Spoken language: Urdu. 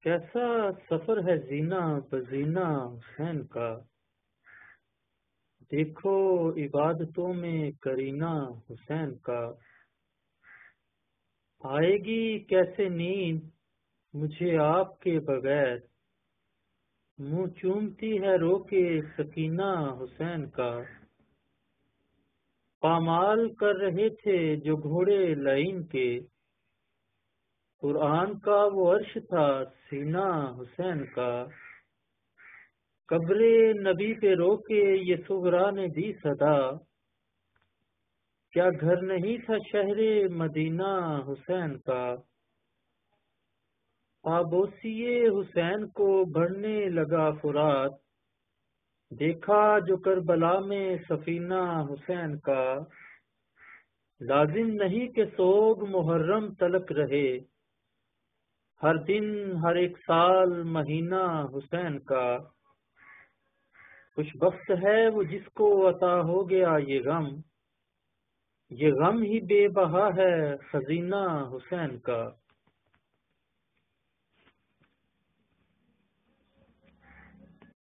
کیسا سفر ہے زینہ بزینہ حسین کا، دیکھو عبادتوں میں کرینہ حسین کا۔ آئے گی کیسے نیند مجھے آپ کے بغیر، منہ چومتی ہے رو کے سکینہ حسین کا۔ پامال کر رہے تھے جو گھوڑے لعین کے، قرآن کا وہ عرش تھا سینہ حسین کا۔ قبر نبی پہ رو کے یہ صغرا نے دی صدا، کیا گھر نہیں تھا شہر مدینہ حسین کا۔ آبوسی حسین کو بڑھنے لگا فرات، دیکھا جو کربلا میں سفینہ حسین کا۔ لازم نہیں کہ سوگ محرم تلک رہے، ہر دن ہر ایک سال مہینہ حسین کا۔ خوش بخت ہے وہ جس کو عطا ہو گیا یہ غم ہی بے بہا ہے خزینہ حسین کا۔